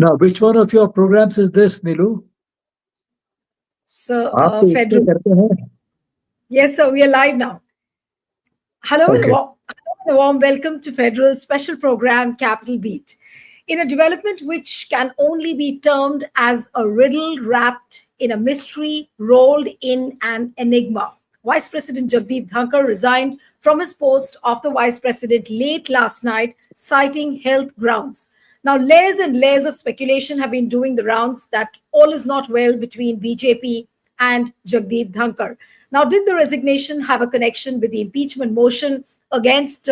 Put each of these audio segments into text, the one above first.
Now, which one of your programs is this, Neelu? So, आप तो इसमें Federal. करते हैं. Yes, sir, we are live now. Hello and, Okay. hello and a warm welcome to Federal's special program, Capital Beat. In a development which can only be termed as a riddle wrapped in a mystery rolled in an enigma, Vice President Jagdeep Dhankhar resigned from his post of the Vice President late last night, citing health grounds. Now, layers and layers of speculation have been doing the rounds that all is not well between BJP and Jagdeep Dhankhar. Now, did the resignation have a connection with the impeachment motion against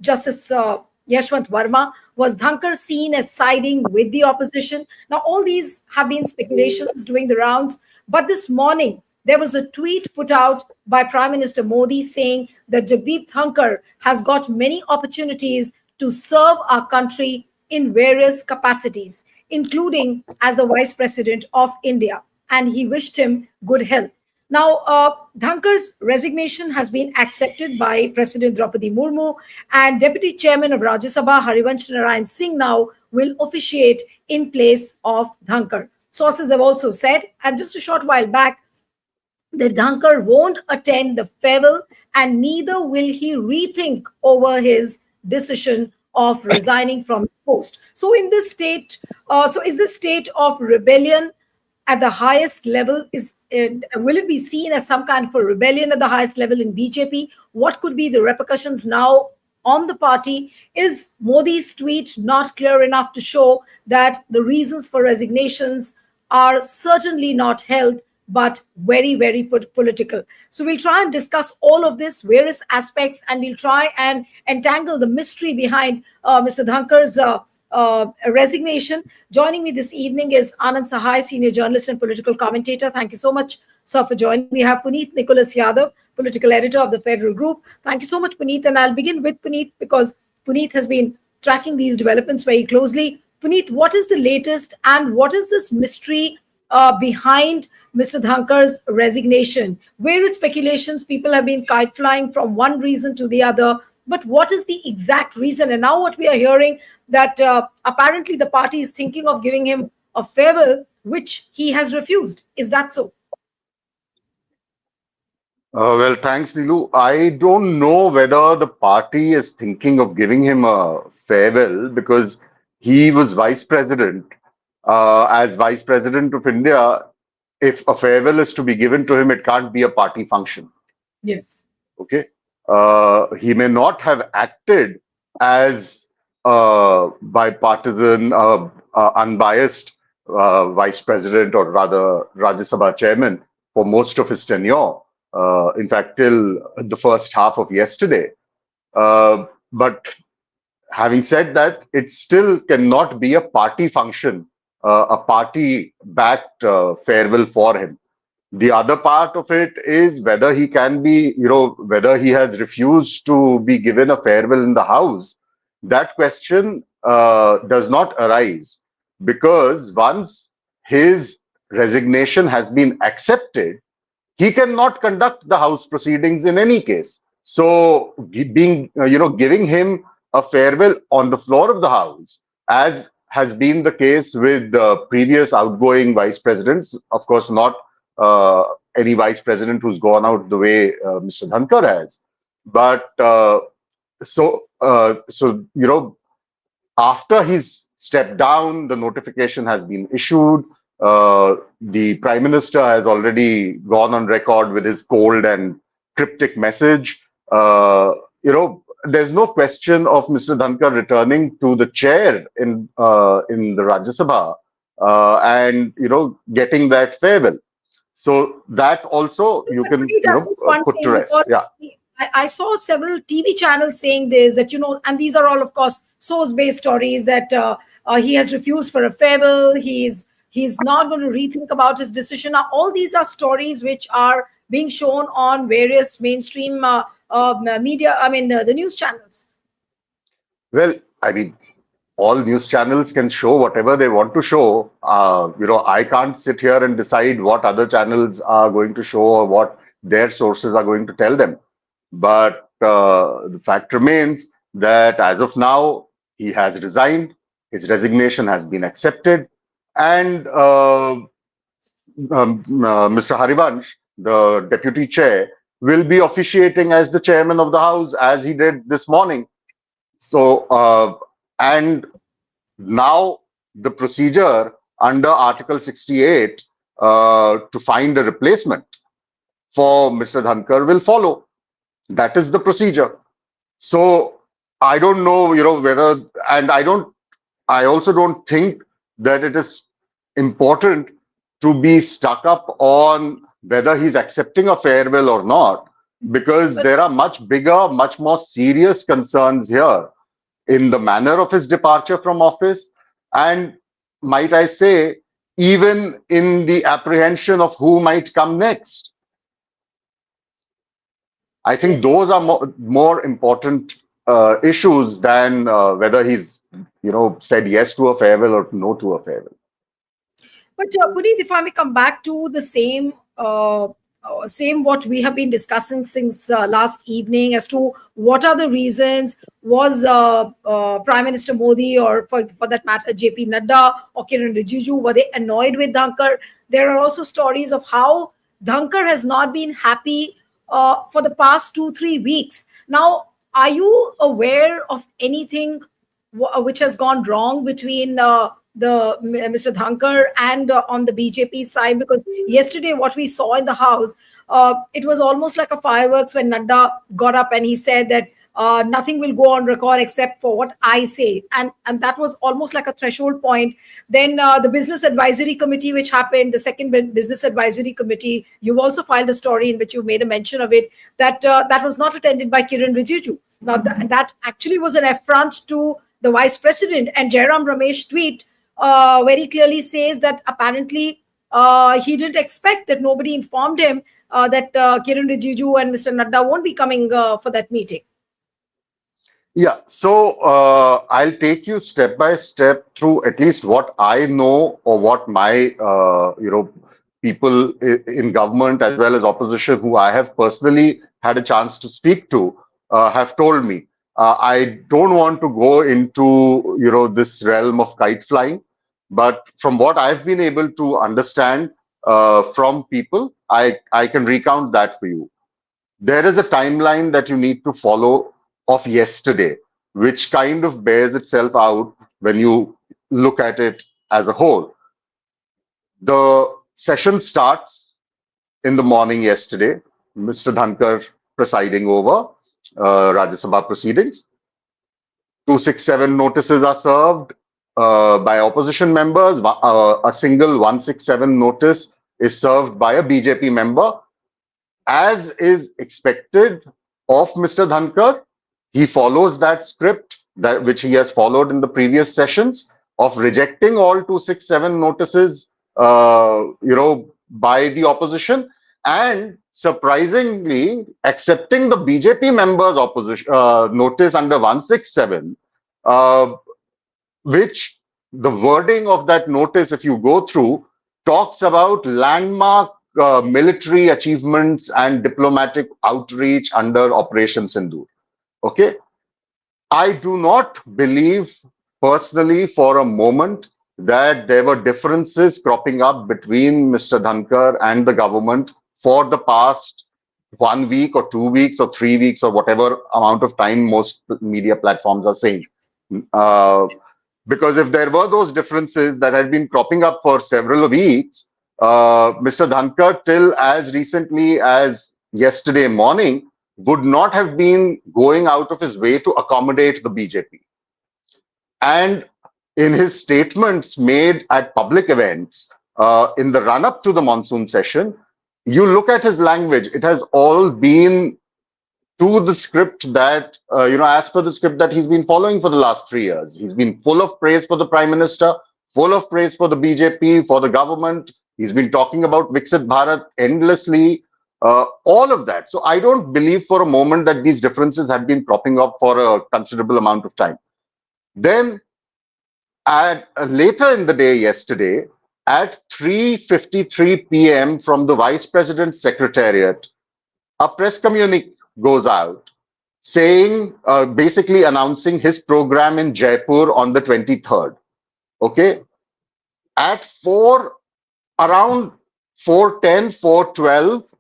Justice Yashwant Verma? Was Dhankar seen as siding with the opposition? Now, all these have been speculations doing the rounds. But this morning, there was a tweet put out by Prime Minister Modi saying that Jagdeep Dhankar has got many opportunities to serve our country in various capacities, including as the Vice President of India. And he wished him good health. Now, Dhankar's resignation has been accepted by President Draupadi Murmu, and Deputy Chairman of Rajya Sabha Harivansh Narayan Singh now will officiate in place of Dhankar. Sources have also said, and just a short while back, that Dhankar won't attend the farewell and neither will he rethink over his decision of resigning from his post. So, in this state, is this state of rebellion at the highest level? Will it be seen as some kind of a rebellion at the highest level in BJP? What could be the repercussions now on the party? Is Modi's tweet not clear enough to show that the reasons for resignations are certainly not health, but very, very political? So we'll try and discuss all of this, various aspects, and we'll try and entangle the mystery behind Mr. Dhankar's resignation. Joining me this evening is Anand Sahai, senior journalist and political commentator. Thank you so much, sir, for joining. We have Puneet Nicholas Yadav, political editor of the Federal Group. Thank you so much, Puneet. And I'll begin with Puneet because Puneet has been tracking these developments very closely. Puneet, what is the latest and what is this mystery behind Mr. Dhankar's resignation? Various speculations, people have been kite flying from one reason to the other. But what is the exact reason? And now what we are hearing that apparently the party is thinking of giving him a farewell, which he has refused. Is that so? Well, thanks, Neelu. I don't know whether the party is thinking of giving him a farewell because he was vice president. As vice president of India, if a farewell is to be given to him, it can't be a party function. Yes. Okay. He may not have acted as bipartisan, unbiased vice president or rather Rajya Sabha chairman for most of his tenure. In fact, till the first half of yesterday. But having said that, it still cannot be a party function, a party-backed farewell for him. The other part of it is whether he can be, whether he has refused to be given a farewell in the House. That question does not arise because once his resignation has been accepted, he cannot conduct the House proceedings in any case. So, giving him a farewell on the floor of the House, as has been the case with the previous outgoing vice presidents, of course, not any vice president who's gone out the way Mr. Dhankar has. But after he's stepped down, the notification has been issued. The Prime Minister has already gone on record with his cold and cryptic message. There's no question of Mr. Dhankar returning to the chair in the Rajya Sabha and getting that farewell. So that also you can put to rest. Yeah. I saw several TV channels saying this, that, and these are all, of course, source-based stories, that he has refused for a farewell. He's not going to rethink about his decision. Now, all these are stories which are being shown on various mainstream media, the news channels. Well, all news channels can show whatever they want to show. I can't sit here and decide what other channels are going to show or what their sources are going to tell them. But the fact remains that as of now, he has resigned. His resignation has been accepted, and Mr. Harivansh, the deputy chair, will be officiating as the chairman of the House, as he did this morning. So, and now the procedure under Article 68 to find a replacement for Mr. Dhankar will follow. That is the procedure. So I don't know, whether, and I also don't think that it is important to be stuck up on whether he's accepting a farewell or not, because But there are much bigger, much more serious concerns here in the manner of his departure from office, and might I say, even in the apprehension of who might come next. I think yes. those are more important issues than whether he's, said yes to a farewell or no to a farewell. But Puneet, if I may come back to the same what we have been discussing since last evening as to what are the reasons. Was Prime Minister Modi, or for that matter JP Nadda or Kiran Rijiju, were they annoyed with Dhankar? There are also stories of how Dhankar has not been happy for the past 2-3 weeks. Now, are you aware of anything which has gone wrong between Mr. Dhankar and on the BJP side? Because yesterday, what we saw in the House, it was almost like a fireworks when Nadda got up and he said that nothing will go on record except for what I say, and that was almost like a threshold point. Then the Business Advisory Committee, which happened, the second Business Advisory Committee, you've also filed a story in which you made a mention of it, that that was not attended by Kiran Rijiju. Now that actually was an affront to the Vice President, and Jairam Ramesh tweet very clearly says that apparently he didn't expect, that nobody informed him that Kiran Rijiju and Mr. Nadda won't be coming for that meeting. Yeah, so I'll take you step by step through at least what I know, or what my people in government as well as opposition who I have personally had a chance to speak to have told me. I don't want to go into this realm of kite flying, but from what I've been able to understand from people, I can recount that for you. There is a timeline that you need to follow of yesterday, which kind of bears itself out when you look at it as a whole. The session starts in the morning yesterday, Mr. Dhankar presiding over Rajya Sabha proceedings. 267 notices are served by opposition members. A single 167 notice is served by a BJP member. As is expected of Mr. Dhankar, he follows that script which he has followed in the previous sessions of rejecting all 267 notices, by the opposition, and surprisingly accepting the BJP members' opposition notice under 167, which the wording of that notice, if you go through, talks about landmark military achievements and diplomatic outreach under Operation Sindoor. Okay, I do not believe personally for a moment that there were differences cropping up between Mr. Dhankar and the government for the past 1 week or 2 weeks or 3 weeks or whatever amount of time most media platforms are saying. Because if there were those differences that had been cropping up for several weeks, Mr. Dhankar, till as recently as yesterday morning, would not have been going out of his way to accommodate the BJP. And in his statements made at public events in the run-up to the monsoon session, you look at his language, it has all been to the script that, as per the script that he's been following for the last 3 years. He's been full of praise for the Prime Minister, full of praise for the BJP, for the government. He's been talking about Viksit Bharat endlessly, all of that. So I don't believe for a moment that these differences have been propping up for a considerable amount of time. Then, later in the day yesterday, at 3:53 p.m. from the Vice President's Secretariat, a press communique goes out saying, basically announcing his program in Jaipur on the 23rd. Okay, at 4 around 4:10, 4:12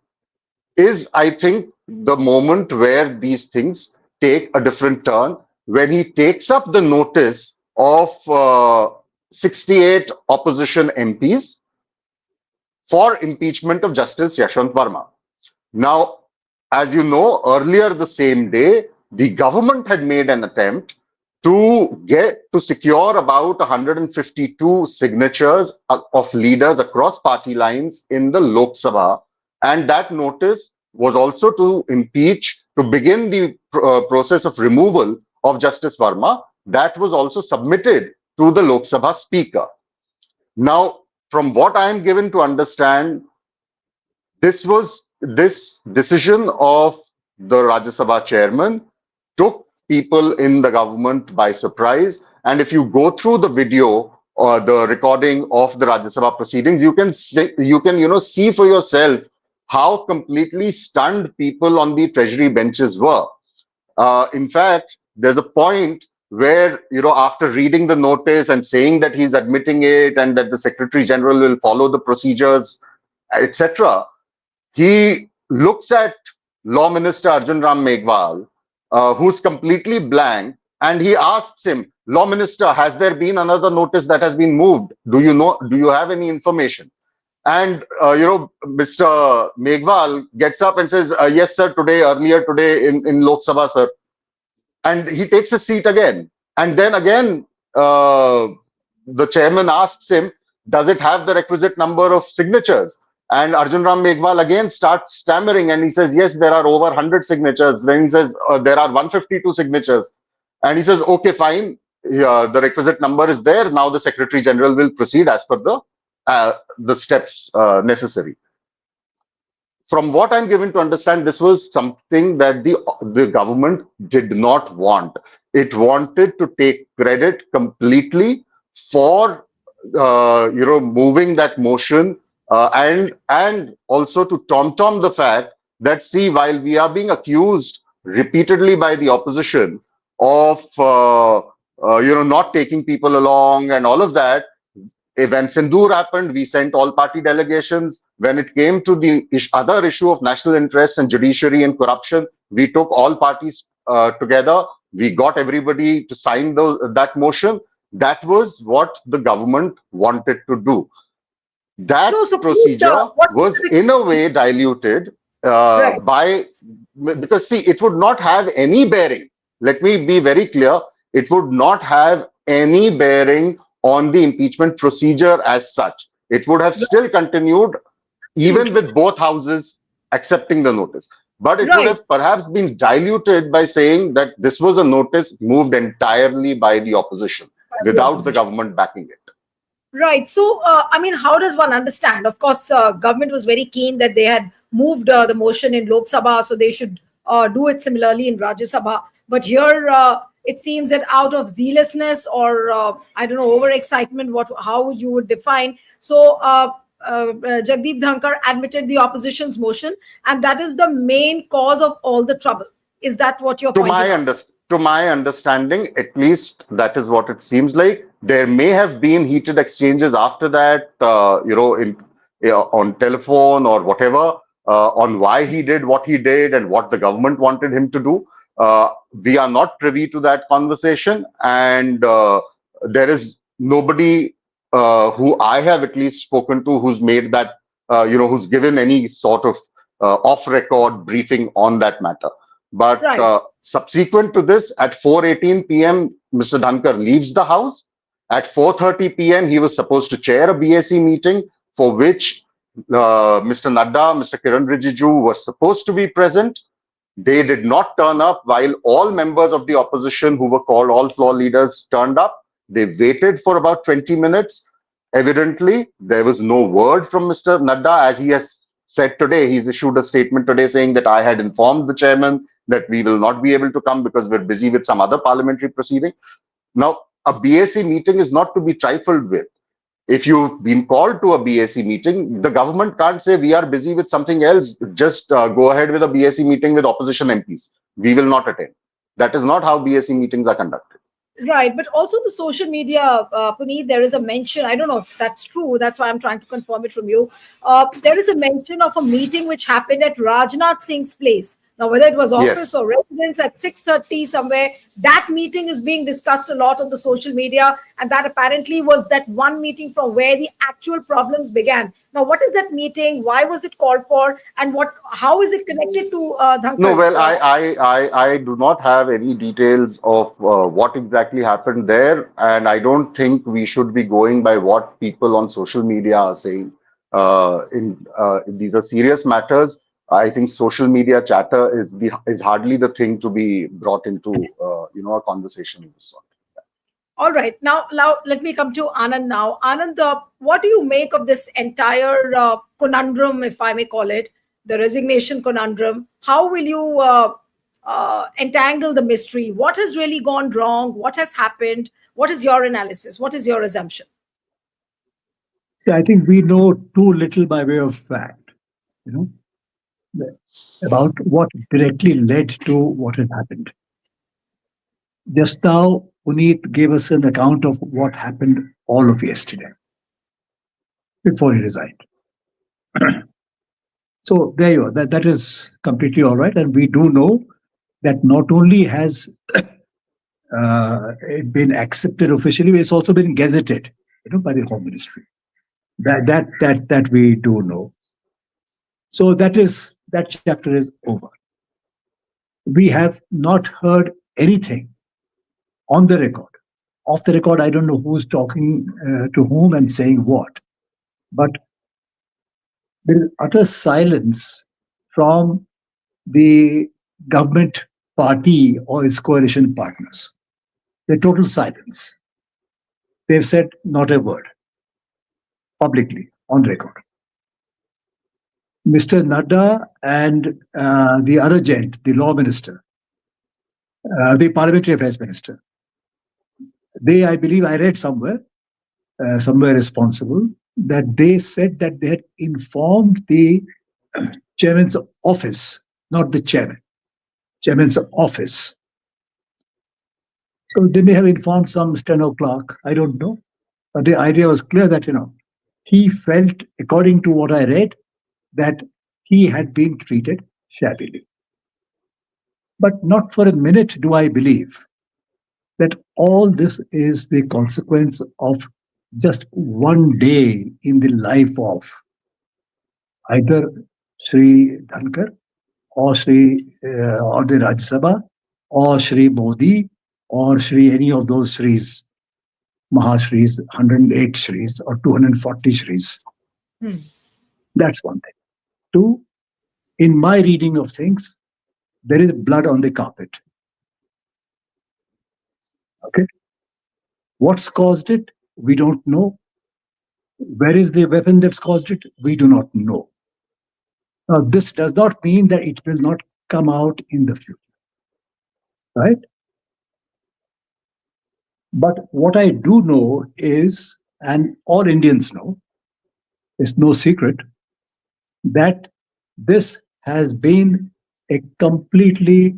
is, I think, the moment where these things take a different turn, when he takes up the notice of 68 opposition MPs for impeachment of Justice Yashwant Verma. Now, as you know, earlier the same day, the government had made an attempt to secure about 152 signatures of leaders across party lines in the Lok Sabha, and that notice was also to impeach, to begin the process of removal of Justice Verma. That was also submitted to the Lok Sabha Speaker. Now, from what I am given to understand, this decision of the Rajya Sabha chairman took people in the government by surprise. And if you go through the video or the recording of the Rajya Sabha proceedings, you can see for yourself how completely stunned people on the treasury benches were. In fact, there's a point where, after reading the notice and saying that he's admitting it and that the Secretary General will follow the procedures, etc., he looks at Law Minister Arjun Ram Meghwal, who's completely blank, and he asks him, Law Minister, has there been another notice that has been moved? Do you have any information? And Mr. Meghwal gets up and says, yes, sir, earlier today in Lok Sabha, sir. And he takes a seat again. And then again, the chairman asks him, does it have the requisite number of signatures? And Arjun Ram Meghwal again starts stammering and he says, yes, there are over 100 signatures. Then he says, there are 152 signatures. And he says, okay, fine. The requisite number is there. Now the Secretary General will proceed as per the steps necessary. From what I'm given to understand, this was something that the government did not want. It wanted to take credit completely for moving that motion, and also to tom the fact that, see, while we are being accused repeatedly by the opposition of not taking people along and all of that, when Sindoor happened, we sent all party delegations. When it came to the other issue of national interest and judiciary and corruption, we took all parties together. We got everybody to sign that motion. That was what the government wanted to do. That procedure was in a way diluted because, see, it would not have any bearing. Let me be very clear. It would not have any bearing on the impeachment procedure as such. It would have still continued even with both houses accepting the notice. But it would have perhaps been diluted by saying that this was a notice moved entirely by the opposition without the government backing it. Right. So, how does one understand? Of course, government was very keen that they had moved the motion in Lok Sabha, so they should do it similarly in Rajya Sabha. But here, it seems that out of zealousness or overexcitement, how you would define. So, Jagdeep Dhankhar admitted the opposition's motion, and that is the main cause of all the trouble. Is that what you're pointing out? To my understanding, at least that is what it seems like. There may have been heated exchanges after that, on telephone or whatever, on why he did what he did and what the government wanted him to do. We are not privy to that conversation, and there is nobody who I have at least spoken to who's made that, who's given any sort of off-record briefing on that matter. But subsequent to this, at 4:18 p.m., Mr. Dhankhar leaves the house. At 4:30 p.m., he was supposed to chair a BAC meeting for which Mr. Nadda, Mr. Kiran Rijiju were supposed to be present. They did not turn up, while all members of the opposition who were called all floor leaders turned up. They waited for about 20 minutes. Evidently, there was no word from Mr. Nadda, as he has said today. He's issued a statement today saying that I had informed the chairman that we will not be able to come because we're busy with some other parliamentary proceeding. Now, a BAC meeting is not to be trifled with. If you've been called to a BAC meeting, the government can't say we are busy with something else. Just go ahead with a BAC meeting with opposition MPs. We will not attend. That is not how BAC meetings are conducted. Right, but also the social media, Puneet, there is a mention. I don't know if that's true. That's why I'm trying to confirm it from you. There is a mention of a meeting which happened at Rajnath Singh's place. Now, whether it was office Yes. or residence at 6:30 somewhere, that meeting is being discussed a lot on the social media, and that apparently was that one meeting from where the actual problems began. Now, what is that meeting? Why was it called for? And what? How is it connected to No, Dhankar's? well, I do not have any details of what exactly happened there, and I don't think we should be going by what people on social media are saying. These are serious matters. I think social media chatter is hardly the thing to be brought into a conversation of this sort. All right. Now let me come to Anand now. Anand, what do you make of this entire conundrum, if I may call it, the resignation conundrum? How will you entangle the mystery? What has really gone wrong? What has happened? What is your analysis? What is your assumption? See, I think we know too little by way of fact, you know, about what directly led to what has happened. Just now, Puneet gave us an account of what happened all of yesterday before he resigned. So there you are. That is completely all right. And we do know that not only has it been accepted officially, it's also been gazetted, by the Home Ministry. That we do know. So that chapter is over. We have not heard anything on the record. Off the record, I don't know who's talking to whom and saying what, but there is utter silence from the government party or its coalition partners. The total silence. They've said not a word publicly on record. Mr. Nadda and the other gent, the law minister, the parliamentary affairs minister, I believe I read somewhere responsible, that they said that they had informed the chairman's office, not the chairman's office. So they may have informed some steno clerk, I don't know. But the idea was clear that, he felt, according to what I read, that he had been treated shabbily. But not for a minute do I believe that all this is the consequence of just one day in the life of either Sri Dhankar or or the Rajya Sabha or Sri Modi or Sri any of those Sris, Mahashris, 108 Sris or 240 Sris. Hmm. That's one thing. Two, in my reading of things, there is blood on the carpet. Okay. What's caused it? We don't know. Where is the weapon that's caused it? We do not know. Now, this does not mean that it will not come out in the future, right? But what I do know is, and all Indians know, it's no secret, that this has been a completely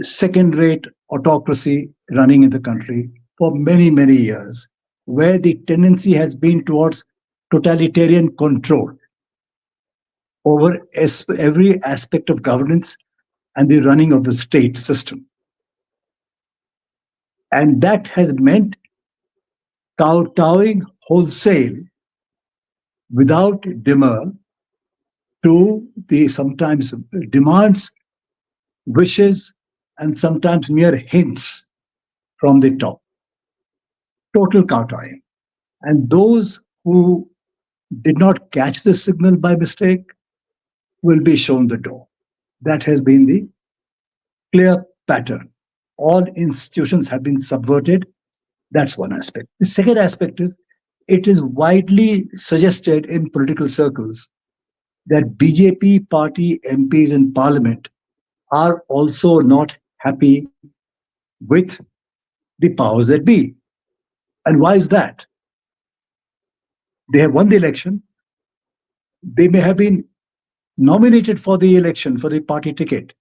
second-rate autocracy running in the country for many, many years, where the tendency has been towards totalitarian control over every aspect of governance and the running of the state system. And that has meant kowtowing wholesale without demur to the sometimes demands, wishes, and sometimes mere hints from the top. Total kowtowing. And those who did not catch the signal by mistake will be shown the door. That has been the clear pattern. All institutions have been subverted. That's one aspect. The second aspect is it is widely suggested in political circles that BJP party MPs in parliament are also not happy with the powers that be. And why is that? They have won the election. They may have been nominated for the election, for the party ticket,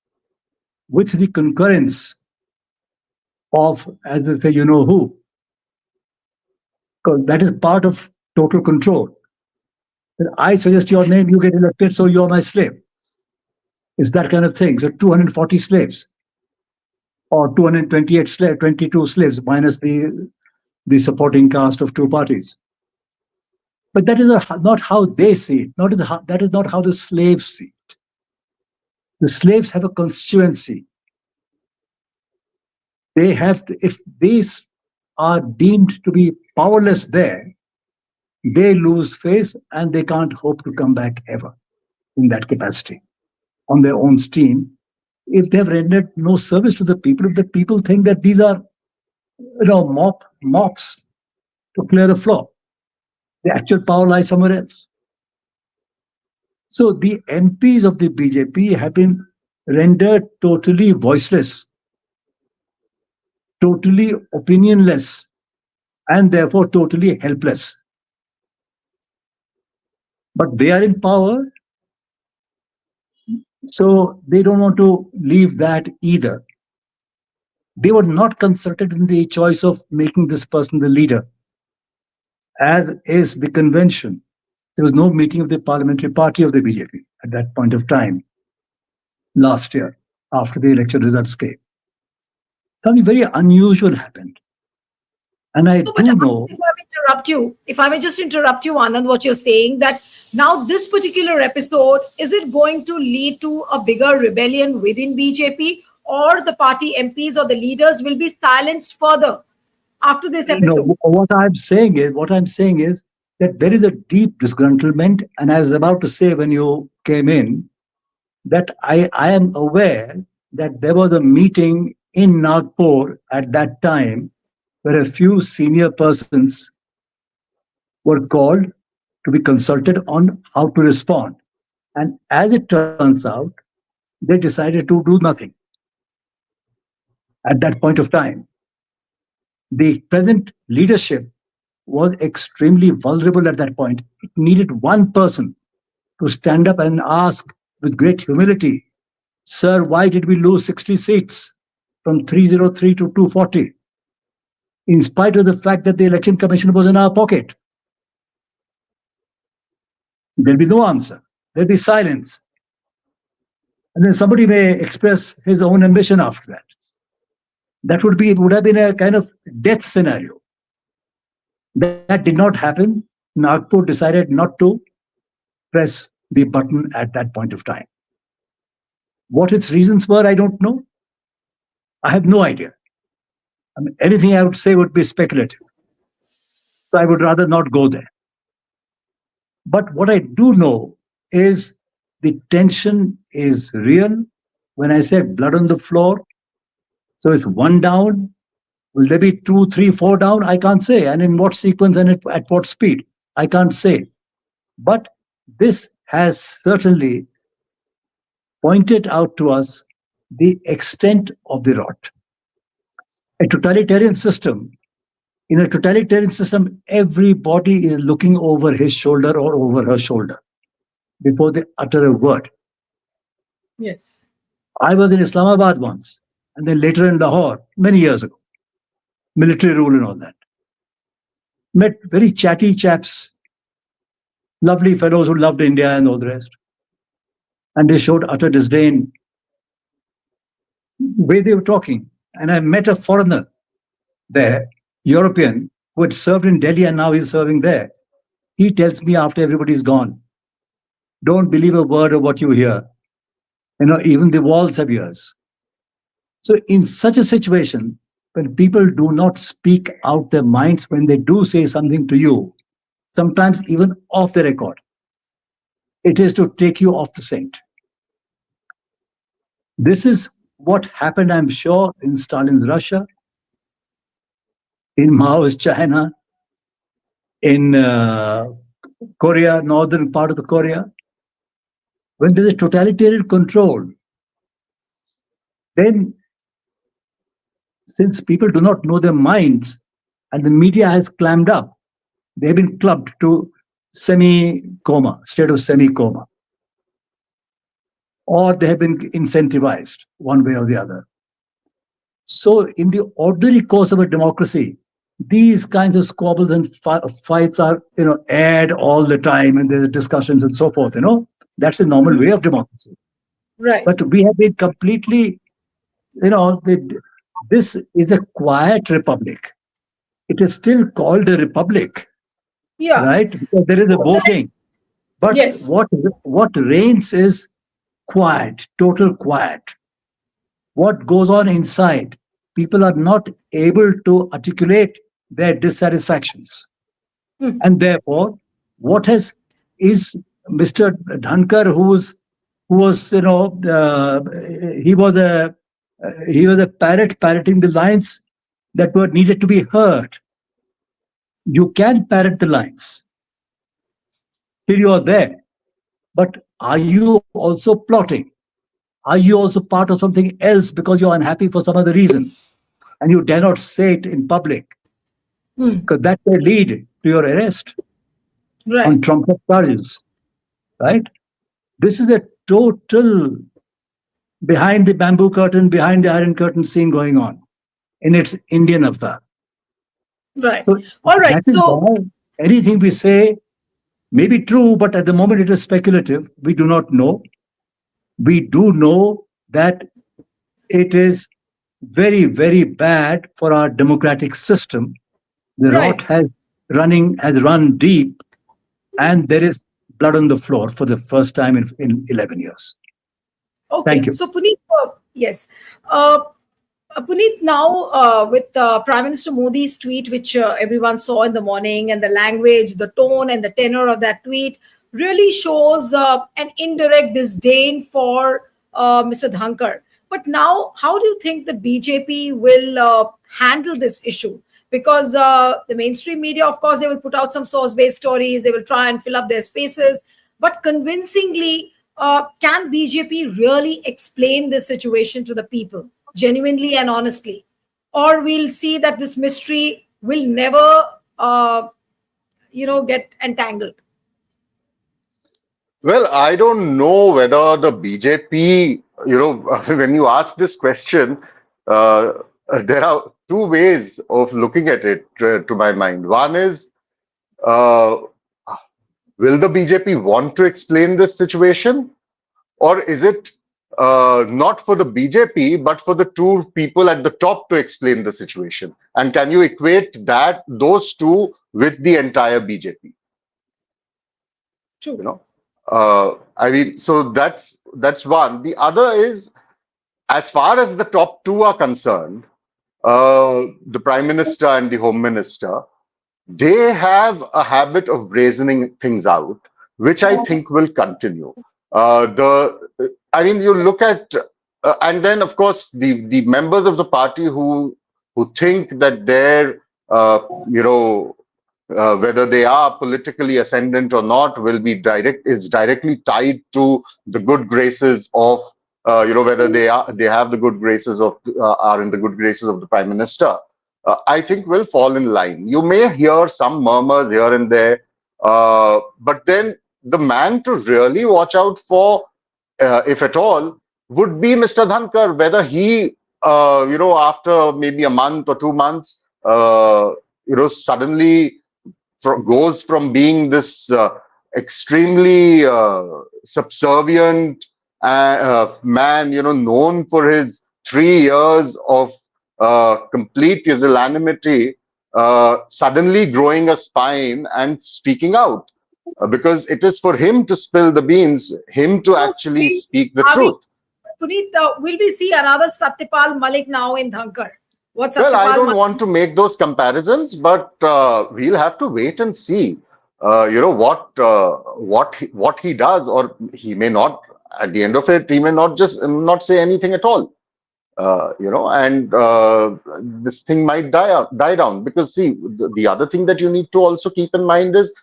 with the concurrence of, as they say, who. Because that is part of total control. That I suggest your name, you get elected, so you're my slave. It's that kind of thing. So 240 slaves or 228 slaves, 22 slaves minus the supporting cast of two parties. But that is not how they see it. That is not how the slaves see it. The slaves have a constituency. They have to, if these are deemed to be powerless there, they lose face and they can't hope to come back ever in that capacity on their own steam. If they have rendered no service to the people, if the people think that these are mops to clear the floor, the actual power lies somewhere else. So the MPs of the BJP have been rendered totally voiceless, totally opinionless, and therefore totally helpless. But they are in power, so they don't want to leave that either. They were not consulted in the choice of making this person the leader, as is the convention. There was no meeting of the parliamentary party of the BJP at that point of time last year after the election results came. Something very unusual happened. And I No, but do know, if I may just interrupt you, Anand, what you're saying that now this particular episode, is it going to lead to a bigger rebellion within BJP, or the party MPs or the leaders will be silenced further after this episode? what I'm saying is that there is a deep disgruntlement. And I was about to say when you came in that I am aware that there was a meeting in Nagpur at that time where a few senior persons were called to be consulted on how to respond. And as it turns out, they decided to do nothing at that point of time. The present leadership was extremely vulnerable at that point. It needed one person to stand up and ask with great humility, Sir, why did we lose 60 seats from 303 to 240? In spite of the fact that the election commission was in our pocket. There'll be no answer. There'll be silence. And then somebody may express his own ambition after that. That would have been a kind of death scenario. That did not happen. Nagpur decided not to press the button at that point of time. What its reasons were, I don't know. I have no idea. I mean, anything I would say would be speculative. So I would rather not go there. But what I do know is the tension is real. When I said blood on the floor, so it's one down. Will there be 2, 3, 4 down? I can't say. And in what sequence and at what speed? I can't say. But this has certainly pointed out to us the extent of the rot. A totalitarian system, in a totalitarian system, everybody is looking over his shoulder or over her shoulder before they utter a word. Yes. I was in Islamabad once, and then later in Lahore, many years ago. Military rule and all that. Met very chatty chaps, lovely fellows who loved India and all the rest. And they showed utter disdain the way they were talking. And I met a foreigner there, European, who had served in Delhi and now he's serving there. He tells me after everybody's gone, don't believe a word of what you hear. Even the walls have ears. So in such a situation, when people do not speak out their minds, when they do say something to you, sometimes even off the record, it is to take you off the scent. This is what happened, I'm sure, in Stalin's Russia, in Mao's China, in Korea, northern part of the Korea. When there's a totalitarian control, then since people do not know their minds and the media has clammed up, they've been clubbed to semi-coma, state of semi-coma. Or they have been incentivized one way or the other. So, in the ordinary course of a democracy, these kinds of squabbles and fights are, aired all the time, and there's discussions and so forth. That's the normal Mhm. way of democracy. Right. But we have been completely, this is a quiet republic. It is still called a republic, Yeah. right? Because there is a voting. But Yes. what reigns is quiet, total quiet. What goes on inside? People are not able to articulate their dissatisfactions, Hmm. and therefore, what has is Mr. Dhankar, who was he was a parrot parroting the lines that were needed to be heard. You can parrot the lines till you are there, but are you also plotting? Are you also part of something else because you're unhappy for some other reason and you dare not say it in public? Hmm. Because that may lead to your arrest Right. on trumped up charges, right? This is a total behind the bamboo curtain, behind the iron curtain scene going on in its Indian avatar. Right. So All right. that is So, why anything we say may be true, but at the moment it is speculative. We do not know. We do know that it is very, very bad for our democratic system. The rot right. has run deep, and there is blood on the floor for the first time in 11 years. Thank Okay. you. So, Puneet, yes. Uh, Puneet, now with Prime Minister Modi's tweet, which everyone saw in the morning, and the language, the tone, and the tenor of that tweet really shows an indirect disdain for Mr. Dhankar. But now, how do you think the BJP will handle this issue? Because the mainstream media, of course, they will put out some source based stories, they will try and fill up their spaces. But convincingly, can BJP really explain this situation to the people genuinely and honestly? Or we'll see that this mystery will never, get entangled. Well, I don't know whether the BJP, when you ask this question, uh, there are two ways of looking at it, to my mind. One is, uh, will the BJP want to explain this situation? Or is it not for the BJP, but for the two people at the top to explain the situation? And can you equate those two with the entire BJP? You True. know, I mean, so that's one. The other is, as far as the top two are concerned, the Prime Minister and the Home Minister, they have a habit of brazening things out, which I think will continue. I mean, you look at, and then of course the members of the party who think that they're, you know, whether they are politically ascendant or not will be directly tied to the good graces of, whether they have the good graces of, are in the good graces of the Prime Minister. I think will fall in line. You may hear some murmurs here and there, but then the man to really watch out for, if at all, would be Mr. Dhankar. Whether he, after maybe a month or 2 months, suddenly goes from being this extremely subservient man, known for his 3 years of complete pusillanimity, suddenly growing a spine and speaking out. Because it is for him to spill the beans, him to So, actually speak the are we, truth. Puneet, will we see another Satyapal Malik now in Dhankar? What Well, I Satyapal don't Malik? want to make those comparisons, but we'll have to wait and see. What he does, or he may not. At the end of it, he may not say anything at all. And this thing might die down, because see, the other thing that you need to also keep in mind is,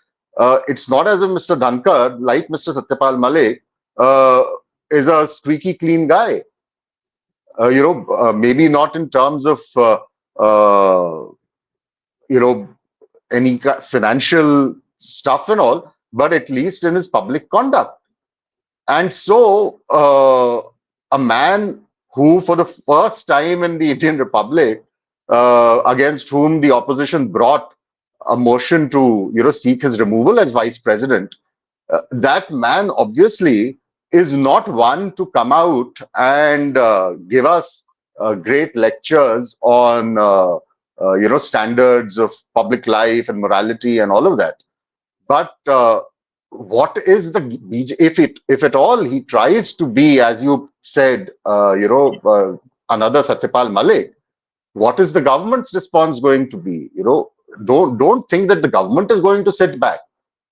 it's not as if Mr. Dhankar, like Mr. Satyapal Malik, uh, is a squeaky clean guy. Maybe not in terms of uh, you know any financial stuff and all, but at least in his public conduct. And so a man who, for the first time in the Indian Republic, against whom the opposition brought a motion to, seek his removal as vice president, that man obviously is not one to come out and give us great lectures on, standards of public life and morality and all of that. But what is the if at all he tries to be, as you said, another Satyapal Malik, what is the government's response going to be? Don't think that the government is going to sit back.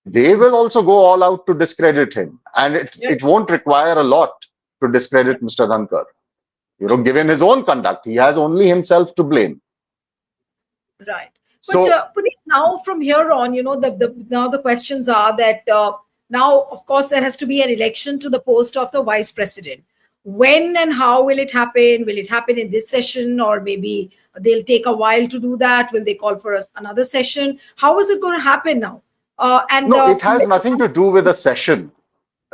They will also go all out to discredit him, and it won't require a lot to discredit Mr. Dhankar. Given his own conduct, he has only himself to blame. Right. So, But Puneet, now from here on, now the questions are that now, of course, there has to be an election to the post of the vice president. When and how will it happen? Will it happen in this session, or maybe they'll take a while to do that? Will they call for another session? How is it going to happen now? No, it has nothing to do with a session.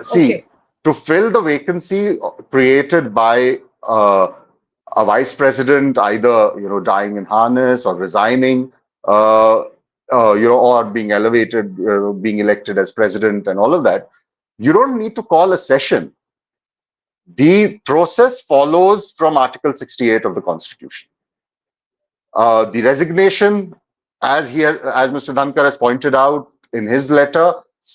See, to fill the vacancy created by a vice president either dying in harness or resigning, or being elevated, being elected as president and all of that, you don't need to call a session. The process follows from Article 68 of the Constitution. The resignation, as Mr. Dhankar has pointed out in his letter,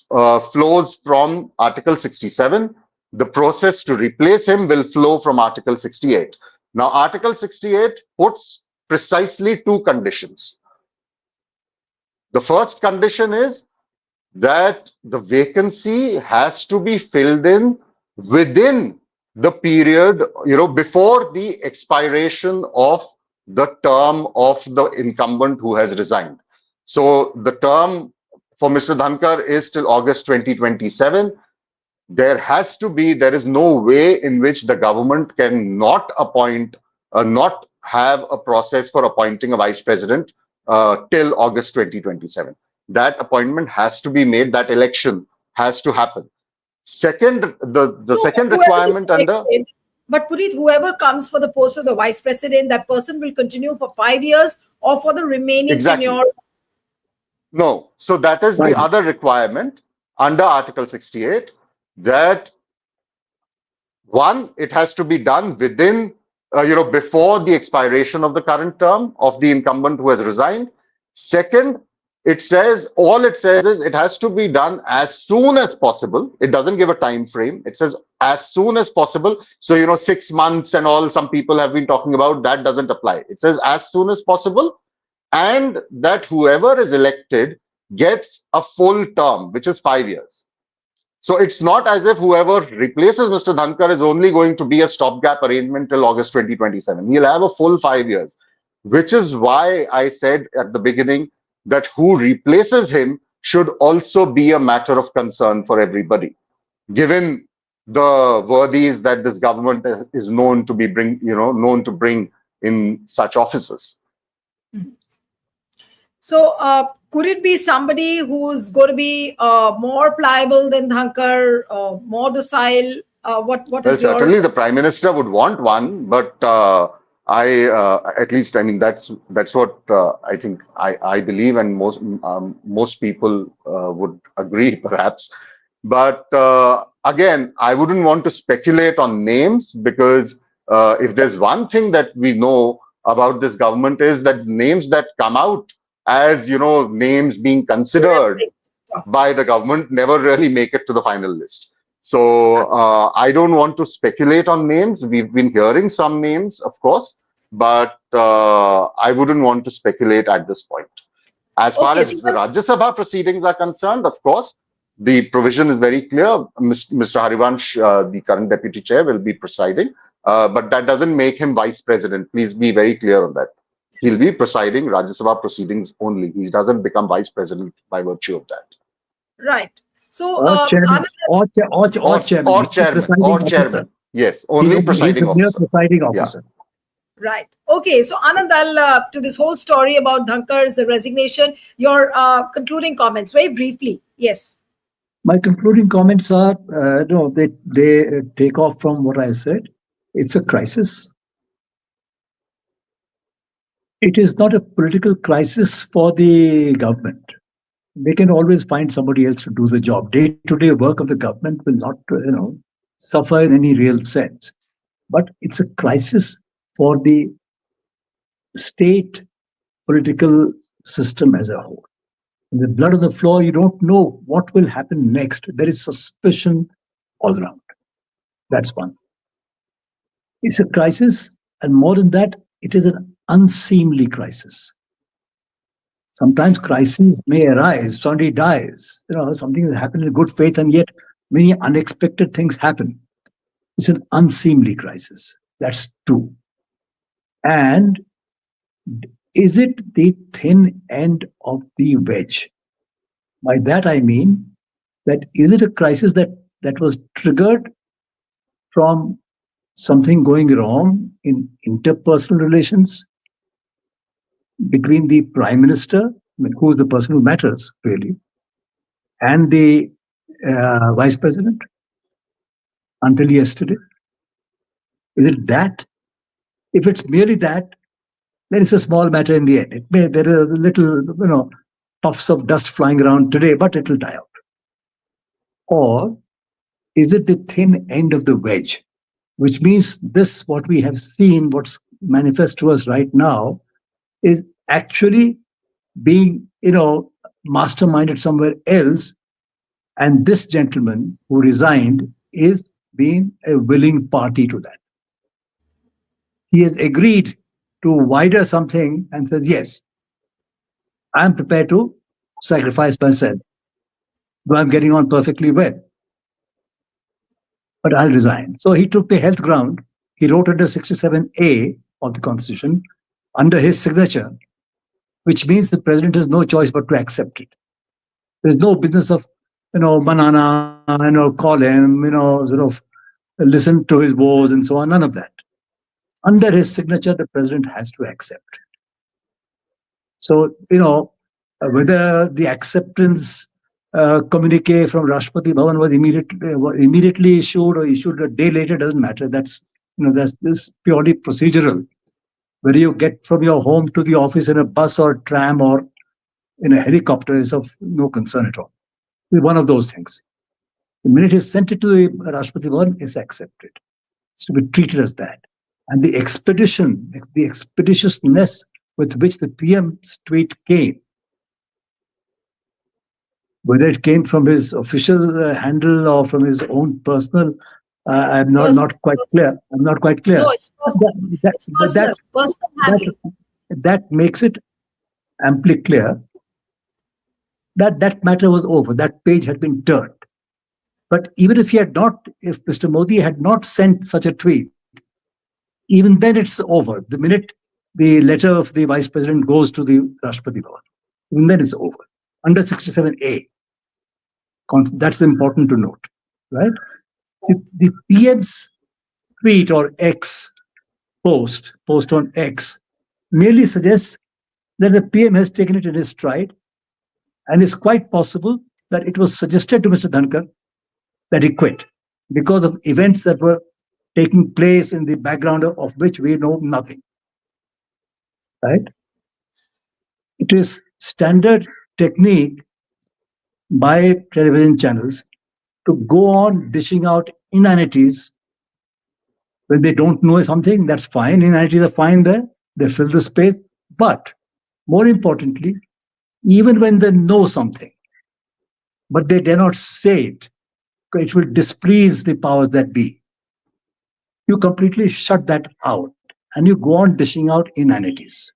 flows from Article 67. The process to replace him will flow from Article 68. Now, Article 68 puts precisely two conditions. The first condition is that the vacancy has to be filled in within the period, before the expiration of the term of the incumbent who has resigned. So the term for Mr. Dhankar is till August 2027. There is no way in which the government can not have a process for appointing a vice president till August 2027. That appointment has to be made, that election has to happen. Second, the second requirement under... But Puneet, whoever comes for the post of the vice president, that person will continue for 5 years or for the remaining tenure? No. So that is the other requirement under Article 68, that one, it has to be done within, before the expiration of the current term of the incumbent who has resigned. Second, it says it has to be done as soon as possible. It doesn't give a time frame. It says as soon as possible. So, 6 months and all some people have been talking about, that doesn't apply. It says as soon as possible, and that whoever is elected gets a full term, which is 5 years. So it's not as if whoever replaces Mr. Dhankar is only going to be a stopgap arrangement till August 2027. He'll have a full 5 years, which is why I said at the beginning that who replaces him should also be a matter of concern for everybody, given the worthies that this government is known to bring in such offices. So could it be somebody who's going to be more pliable than Dhankar, more docile? What is certainly the Prime Minister would want one, but that's what I think I believe, and most people would agree, perhaps. But again, I wouldn't want to speculate on names, because if there's one thing that we know about this government is that names that come out as names being considered by the government never really make it to the final list. So I don't want to speculate on names. We've been hearing some names, of course, but I wouldn't want to speculate at this point. As far as the Rajya Sabha proceedings are concerned, of course, the provision is very clear. Mr. Harivansh, the current deputy chair, will be presiding, but that doesn't make him vice president. Please be very clear on that. He'll be presiding Rajya Sabha proceedings only. He doesn't become vice president by virtue of that. Right. So, or chairman. Yes, only presiding officer. Presiding officer. Yeah. Right. Okay. So, Anand, to this whole story about Dhankar's resignation, your concluding comments, very briefly. Yes. My concluding comments are, they take off from what I said. It's a crisis. It is not a political crisis for the government. They can always find somebody else to do the job. Day-to-day work of the government will not, suffer in any real sense. But it's a crisis for the state political system as a whole. The blood on the floor, you don't know what will happen next. There is suspicion all around. That's one. It's a crisis, and more than that, it is an unseemly crisis. Sometimes crises may arise, somebody dies, something has happened in good faith, and yet many unexpected things happen. It's an unseemly crisis. That's two. And is it the thin end of the wedge? By that I mean that is it a crisis that was triggered from something going wrong in interpersonal relations between the prime minister, who is the person who matters really, and the vice president until yesterday? Is it that? If it's merely that, then it's a small matter in the end. There are little, puffs of dust flying around today, but it will die out. Or is it the thin end of the wedge? Which means this, what we have seen, what's manifest to us right now, is actually being, masterminded somewhere else. And this gentleman who resigned is being a willing party to that. He has agreed to wider something and said, yes, I'm prepared to sacrifice myself, though I'm getting on perfectly well, but I'll resign. So he took the health ground. He wrote under 67A of the Constitution under his signature, which means the president has no choice but to accept it. There's no business of, banana, call him, sort of listen to his woes and so on, none of that. Under his signature, the president has to accept. So, whether the acceptance communique from Rashtrapati Bhavan was immediately issued or issued a day later doesn't matter. That's this purely procedural. Whether you get from your home to the office in a bus or tram or in a helicopter is of no concern at all. It's one of those things. The minute he sent it to the Rashtrapati Bhavan, it's accepted. It's to be treated as that. And the expeditiousness with which the PM's tweet came, whether it came from his official handle or from his own personal, I'm not quite clear. I'm not quite clear. No, it's personal. It's personal. Personal handle. That makes it amply clear that that matter was over. That page had been turned. But even if Mr. Modi had not sent such a tweet, even then it's over. The minute the letter of the vice president goes to the Rashtrapati Bhavan, even then it's over. Under 67A. That's important to note, right? The PM's tweet or post on X, merely suggests that the PM has taken it in his stride, and it's quite possible that it was suggested to Mr. Dhankhar that he quit because of events that were taking place in the background of which we know nothing. Right? It is standard technique by television channels to go on dishing out inanities when they don't know something. That's fine. Inanities are fine there. They fill the space. But more importantly, even when they know something, but they dare not say it, it will displease the powers that be. You completely shut that out and you go on dishing out inanities.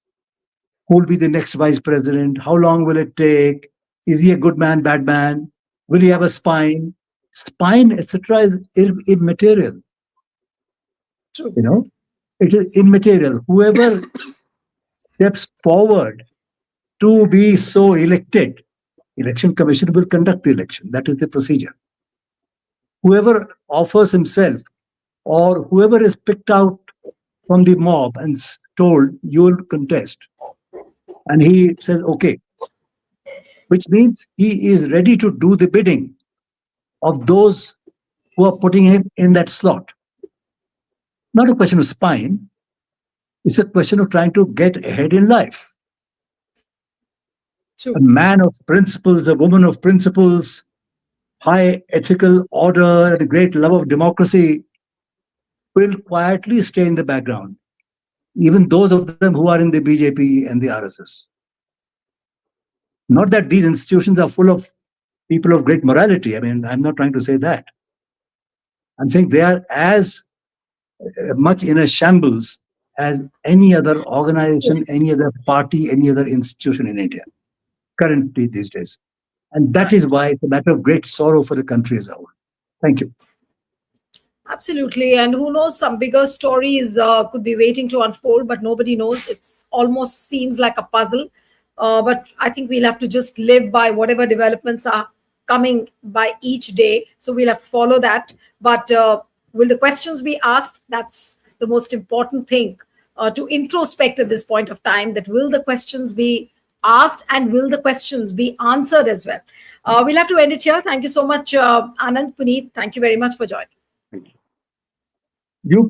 Who will be the next vice president? How long will it take? Is he a good man, bad man? Will he have a spine? Spine, etc., is immaterial. True. It is immaterial. Whoever steps forward to be so elected, election commission will conduct the election. That is the procedure. Whoever offers himself or whoever is picked out from the mob and told you will contest, and he says okay, which means he is ready to do the bidding of those who are putting him in that slot. Not a question of spine. It's a question of trying to get ahead in life. A True. man of principles, a woman of principles, high ethical order, and a great love of democracy will quietly stay in the background, even those of them who are in the BJP and the RSS. Not that these institutions are full of people of great morality. I mean, I'm not trying to say that. I'm saying they are as much in a shambles as any other organization, any other party, any other institution in India currently these days. And that is why it's a matter of great sorrow for the country as a whole. Thank you. Absolutely. And who knows, some bigger stories could be waiting to unfold, but nobody knows. It's almost seems like a puzzle. But I think we'll have to just live by whatever developments are coming by each day. So we'll have to follow that. But will the questions be asked? That's the most important thing to introspect at this point of time. That will the questions be asked and will the questions be answered as well? We'll have to end it here. Thank you so much, Anand, Puneet. Thank you very much for joining. You